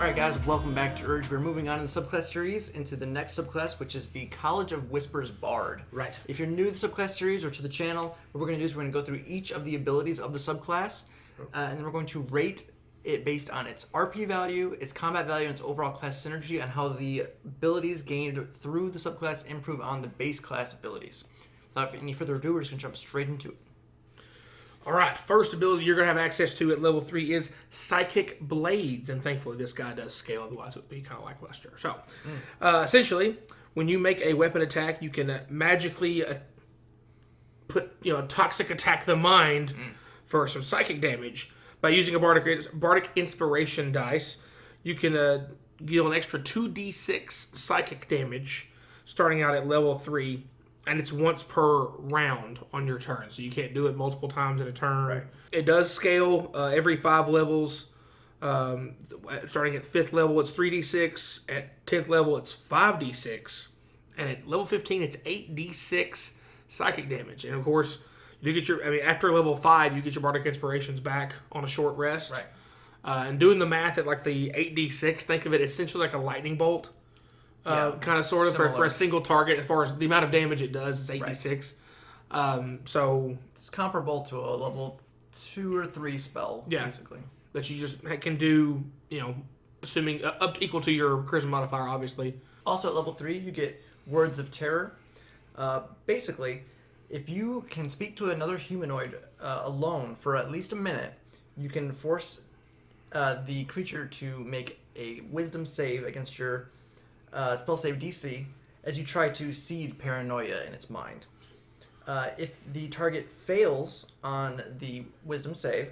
Alright guys, welcome back to Urge. We're moving on in the subclass series into the next subclass, which is the College of Whispers Bard. Right. If you're new to the subclass series or to the channel, what we're going to do is we're going to go through each of the abilities of the subclass, and then we're going to rate it based on its RP value, its combat value, and its overall class synergy, and how the abilities gained through the subclass improve on the base class abilities. Without any further ado, we're just going to jump straight into it. All right, first ability you're going to have access to at level 3 is Psychic Blades, and thankfully this guy does scale, otherwise it would be kind of lackluster. So, essentially, when you make a weapon attack, you can magically put, Toxic Attack the Mind for some psychic damage. By using a Bardic Inspiration dice, you can deal an extra 2d6 psychic damage, starting out at level 3, and it's once per round on your turn, so you can't do it multiple times in a turn. Right. It does scale every 5 levels. Starting at 5th level, it's 3d6. At 10th level, it's 5d6. And at level 15, it's 8d6 psychic damage. And of course, you get after level 5, you get your Bardic Inspirations back on a short rest. Right. And doing the math at like the 8d6, think of it essentially like a lightning bolt. Kind of sort of for a single target. As far as the amount of damage it does, it's 8d6. So it's comparable to a level 2 or 3 spell, basically. That you just can do, assuming equal to your charisma modifier, obviously. Also at level 3, you get Words of Terror. Basically, if you can speak to another humanoid alone for at least a minute, you can force the creature to make a wisdom save against your spell save DC as you try to seed paranoia in its mind. If the target fails on the wisdom save,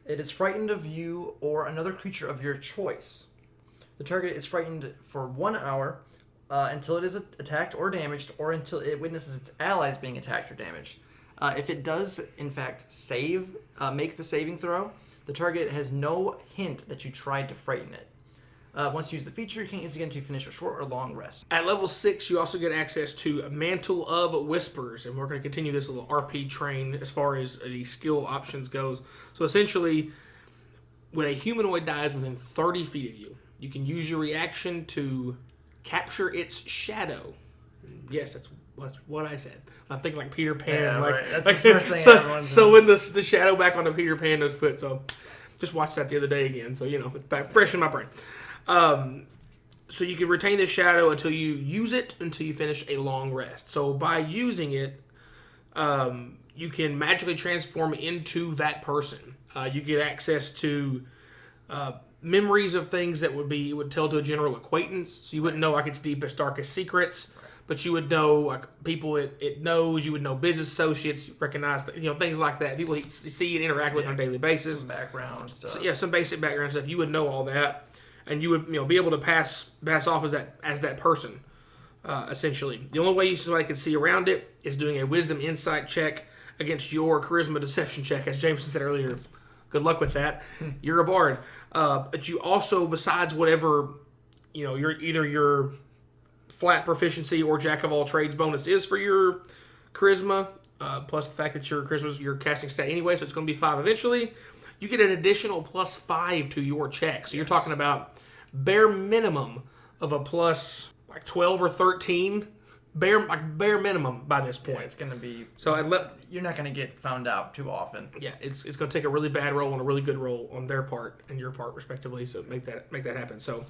it is frightened of you or another creature of your choice. The target is frightened for 1 hour until it is attacked or damaged, or until it witnesses its allies being attacked or damaged. If it does, in fact, make the saving throw, the target has no hint that you tried to frighten it. Once you use the feature, you can't use it again until you finish a short or long rest. At level 6, you also get access to Mantle of Whispers, and we're going to continue this little RP train as far as the skill options goes. So essentially, when a humanoid dies within 30 feet of you, you can use your reaction to capture its shadow. Yes, that's what I said. I'm thinking like Peter Pan. Yeah, right. That's like, the first thing so when the shadow back on the Peter Pan's foot. So just watched that the other day again. So, it's back fresh in my brain. So you can retain this shadow until you use it, until you finish a long rest. So by using it, you can magically transform into that person. You get access to memories of things that it would tell to a general acquaintance. So you wouldn't know like its deepest, darkest secrets, but you would know like people it knows. You would know business associates, recognize things like that. People you see and interact with on a daily basis. Some background stuff. So, some basic background stuff. You would know all that. And you would, be able to pass off as that person, essentially. The only way somebody can see around it is doing a Wisdom Insight check against your Charisma Deception check, as Jameson said earlier. Good luck with that. You're a bard, but you also, besides whatever, your flat proficiency or Jack of all trades bonus is for your Charisma, plus the fact that your Charisma is your casting stat anyway, so it's going to be 5 eventually. You get an additional plus 5 to your check. So you're talking about bare minimum of a plus like 12 or 13. Bare minimum by this point. Yeah, it's going to be... So you're not going to get found out too often. Yeah, it's going to take a really bad roll and a really good roll on their part and your part, respectively, so make that happen. So,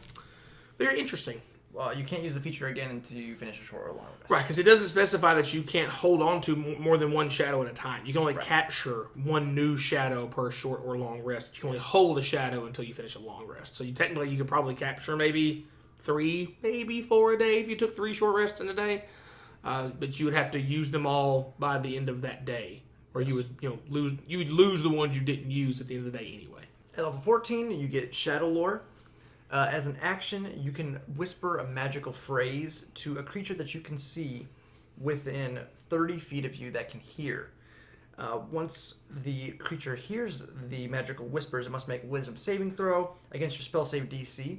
very interesting. Well, you can't use the feature again until you finish a short or long rest. Right, because it doesn't specify that you can't hold on to more than one shadow at a time. You can only capture one new shadow per short or long rest. You can only hold a shadow until you finish a long rest. So you could probably capture maybe 3, maybe 4 a day if you took 3 short rests in a day. But you would have to use them all by the end of that day, or you would lose the ones you didn't use at the end of the day anyway. At level 14, you get Shadow Lore. As an action, you can whisper a magical phrase to a creature that you can see within 30 feet of you that can hear. Once the creature hears the magical whispers, it must make a wisdom saving throw against your spell save DC.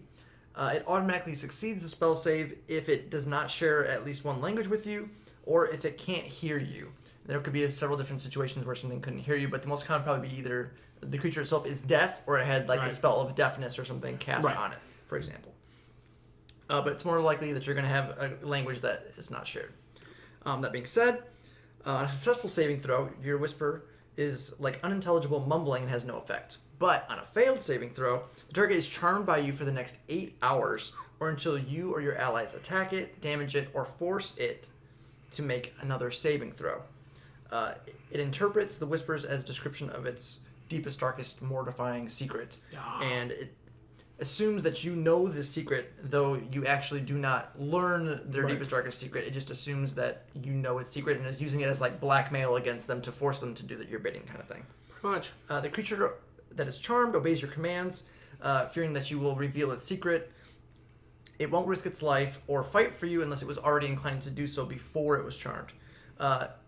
It automatically succeeds the spell save if it does not share at least one language with you, or if it can't hear you. There could be several different situations where something couldn't hear you, but the most common probably be either the creature itself is deaf, or it had like a spell of deafness or something cast on it for example. But it's more likely that you're going to have a language that is not shared. That being said, on a successful saving throw, your whisper is like unintelligible mumbling and has no effect. But on a failed saving throw, the target is charmed by you for the next 8 hours, or until you or your allies attack it, damage it, or force it to make another saving throw. It interprets the whispers as description of its deepest, darkest, mortifying secret, and it assumes that you know the secret, though you actually do not learn their deepest, darkest secret. It just assumes that you know its secret and is using it as like blackmail against them to force them to do your bidding, kind of thing. Pretty much. The creature that is charmed obeys your commands, fearing that you will reveal its secret. It won't risk its life or fight for you unless it was already inclined to do so before it was charmed.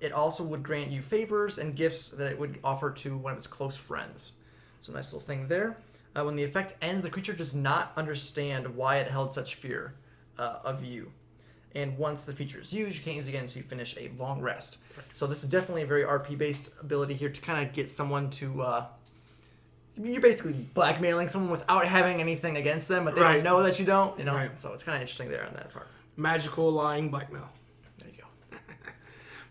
It also would grant you favors and gifts that it would offer to one of its close friends. So nice little thing there. When the effect ends, the creature does not understand why it held such fear of you. And once the feature is used, you can't use it again until you finish a long rest. So this is definitely a very RP-based ability here to kind of get someone to... you're basically blackmailing someone without having anything against them, but they don't know that you don't. So it's kind of interesting there on that part. Magical lying blackmail. There you go.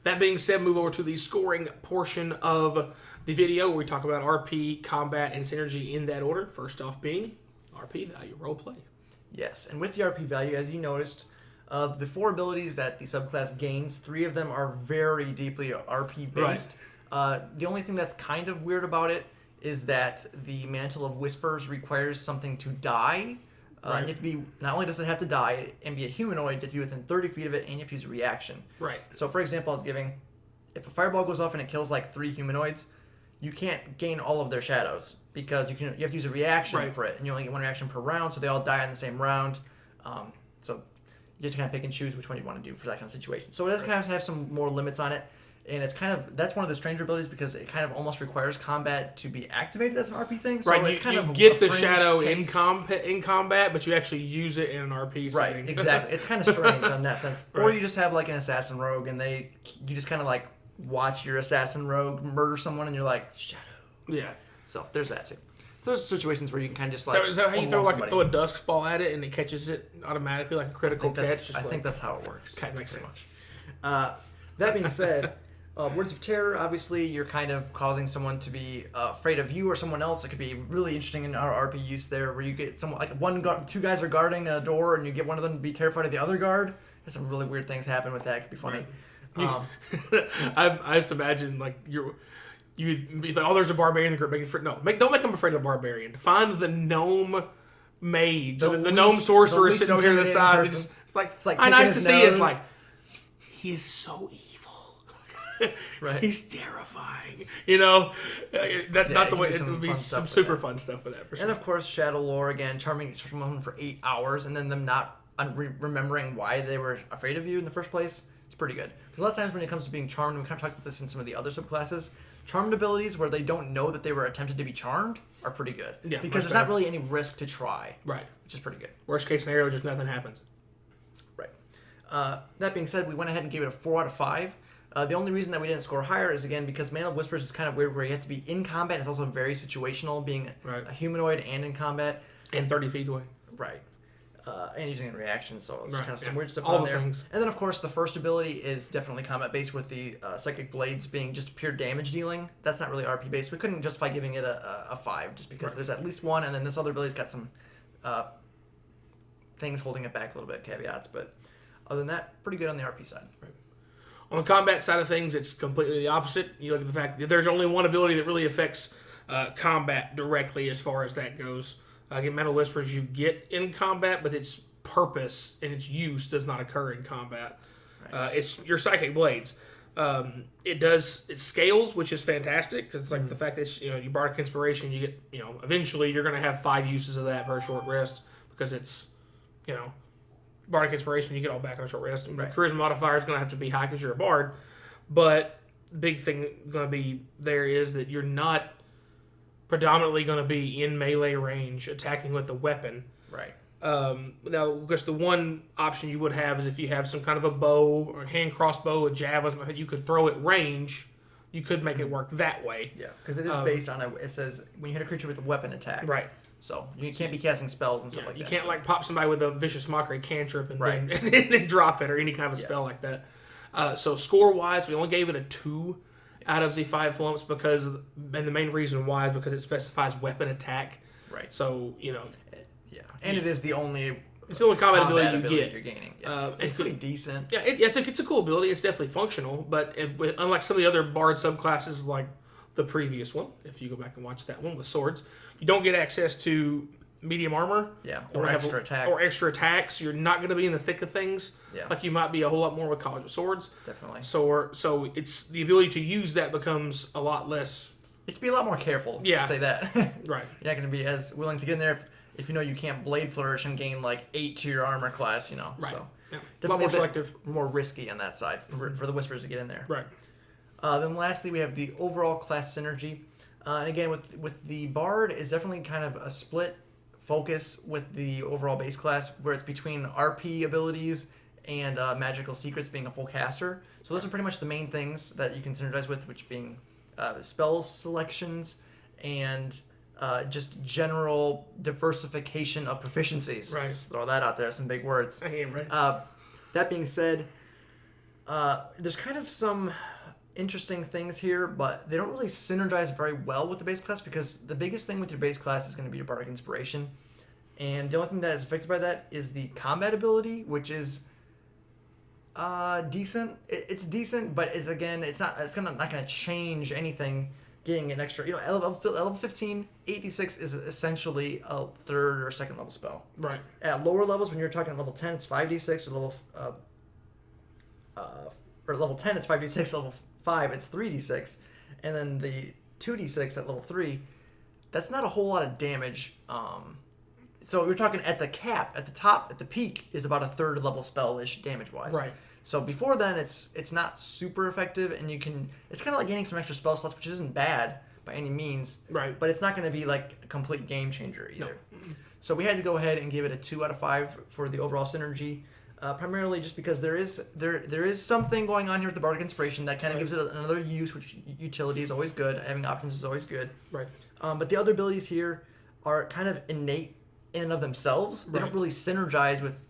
That being said, move over to the scoring portion of the video where we talk about RP, combat, and synergy in that order. First off being RP value, roleplay. Yes, and with the RP value, as you noticed, of the 4 abilities that the subclass gains, 3 of them are very deeply RP based. The only thing that's kind of weird about it is that the Mantle of Whispers requires something to die. You have to be, not only does it have to die and be a humanoid, you have to be within 30 feet of it, and you have to use a reaction. Right. So, for example, I was giving, if a fireball goes off and it kills like 3 humanoids, you can't gain all of their shadows because you have to use a reaction for it, and you only get 1 reaction per round, so they all die in the same round. So you just kind of pick and choose which one you want to do for that kind of situation. So it does kind of have some more limits on it. And it's kind of, that's one of the stranger abilities because it kind of almost requires combat to be activated as an RP thing. So it's kind of get the shadow in combat, but you actually use it in an RP setting. Right, exactly. It's kind of strange in that sense. Or you just have like an assassin rogue and you just kind of like watch your assassin rogue murder someone and you're like, shadow. Yeah. So there's that too. So there's situations where you can kind of just like... So is that how you throw a dusk ball at it and it catches it automatically like a critical catch? I think that's how it works. Okay, makes sense. That being said... Words of Terror, obviously, you're kind of causing someone to be afraid of you or someone else. It could be really interesting in our RP use there, where you get someone like 2 guys are guarding a door, and you get one of them to be terrified of the other guard. There's some really weird things happen with that. It could be funny. I just imagine like you be like, oh, there's a barbarian in the group. Don't make them afraid of the barbarian. Find the gnome mage, the gnome sorcerer sitting over here to the side. It's like nice to see. It's like he is so evil. Right. He's terrifying. Not the way. It would be some super fun stuff with that for sure. And of course, Shadow Lore again, charming someone for 8 hours, and then them not remembering why they were afraid of you in the first place. It's pretty good. Because a lot of times when it comes to being charmed, we kind of talked about this in some of the other subclasses. Charmed abilities where they don't know that they were attempted to be charmed are pretty good. Yeah, because there's not really any risk to try. Right. Which is pretty good. Worst case scenario, just nothing happens. Right. That being said, we went ahead and gave it a 4 out of 5. The only reason that we didn't score higher is, again, because Mantle of Whispers is kind of weird where you have to be in combat. It's also very situational, being a humanoid and in combat. And 30 feet away. Right. And using a reaction, so it's kind of some weird stuff all on the there. Things. And then, of course, the first ability is definitely combat-based with the Psychic Blades being just pure damage dealing. That's not really RP-based. We couldn't justify giving it a 5 just because there's at least one, and then this other ability's got some things holding it back a little bit, caveats. But other than that, pretty good on the RP side. Right. On the combat side of things, it's completely the opposite. You look at the fact that there's only one ability that really affects combat directly as far as that goes. Again, Mantle of Whispers you get in combat, but its purpose and its use does not occur in combat. Right. It's your Psychic Blades. It scales, which is fantastic because it's like the fact that you Bardic Inspiration, you get eventually you're going to have 5 uses of that per short rest because it's Bardic Inspiration, you get all back on a short rest. Right. Charisma modifier is going to have to be high because you're a bard. But big thing going to be there is that you're not predominantly going to be in melee range attacking with a weapon. Right. Now, because the one option you would have is if you have some kind of a bow or a hand crossbow, a javelin, you could throw at range. You could make it work that way. Yeah, because it is based on it says when you hit a creature with a weapon attack. Right. So you can't be casting spells and stuff Yeah, like you that. can't like pop somebody with a vicious mockery cantrip and, Right. then drop it or any kind of spell like that. So score wise, we only gave it a 2 out of the 5 flumps because, and the main reason why is because it specifies weapon attack. Right. So Yeah, and it is the only. It's the only combat ability you you're get. gaining. Yeah. It's pretty decent. Yeah, it's a cool ability. It's definitely functional, but unlike some of the other bard subclasses, like the previous one, if you go back and watch that one with swords, you don't get access to medium armor. Yeah, or extra attack. or extra attacks. You're not going to be in the thick of things. Yeah. Like you might be a whole lot more with College of Swords. Definitely. So it's the ability to use that becomes a lot less. You have to be a lot more careful. Yeah. To say that. Right. You're not going to be as willing to get in there if you know you can't blade flourish and gain like 8 to your armor class. Right. So Yeah. definitely A lot more selective. more risky on that side for the Whispers to get in there. Right. Then lastly, we have the overall class synergy. And again, with the Bard, is definitely kind of a split focus with the overall base class, where it's between RP abilities and magical secrets being a full caster. So those are pretty much the main things that you can synergize with, which being spell selections and just general diversification of proficiencies. Right. Let's throw that out there, some big words. I am right. That being said, there's kind of some interesting things here, but they don't really synergize very well with the base class because the biggest thing with your base class is going to be your Bardic Inspiration. And the only thing that is affected by that is the combat ability, which is decent. It's decent, but it's not going to change anything. Getting an extra, level 15, 8d6 is essentially a 3rd or 2nd level spell. Right. At lower levels, when you're talking level 10, it's 5d6. Or level 10, it's 5d6. Level 5, it's 3d6. And then the 2d6 at level 3, that's not a whole lot of damage. So we're talking at the cap, at the top, at the peak, is about a 3rd level spell-ish damage-wise. Right. So before then, it's not super effective, and it's kind of like gaining some extra spell slots, which isn't bad by any means. Right. But it's not going to be like a complete game changer either. No. So we had to go ahead and give it a 2 out of 5 for the overall synergy, primarily just because there is something going on here with the Bardic Inspiration that kind of gives it another use, which utility is always good. Having options is always good. Right. But the other abilities here are kind of innate in and of themselves. They don't really synergize with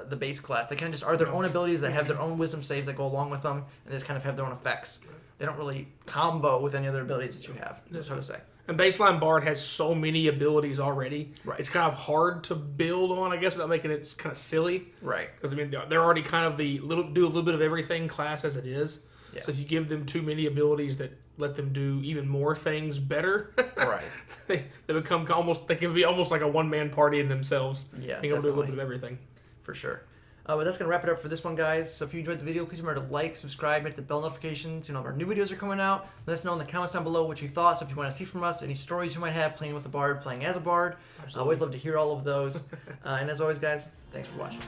the base class. They kind of just are their own abilities that have their own wisdom saves that go along with them, and they just kind of have their own effects. They don't really combo with any other abilities that you have, so to say. And baseline Bard has so many abilities already. Right. It's kind of hard to build on, I guess, without making it kind of silly. Right. Because, they're already kind of do a little bit of everything class as it is. Yeah. So if you give them too many abilities that let them do even more things better, right, they become they can be almost like a one-man party in themselves. Yeah, being able to do a little bit of everything. For sure. But that's going to wrap it up for this one, guys. So if you enjoyed the video, please remember to like, subscribe, hit the bell notifications. If our new videos are coming out. Let us know in the comments down below what you thought. So if you want to see from us, any stories you might have playing with a bard, playing as a bard. I always love to hear all of those. And as always, guys, thanks for watching.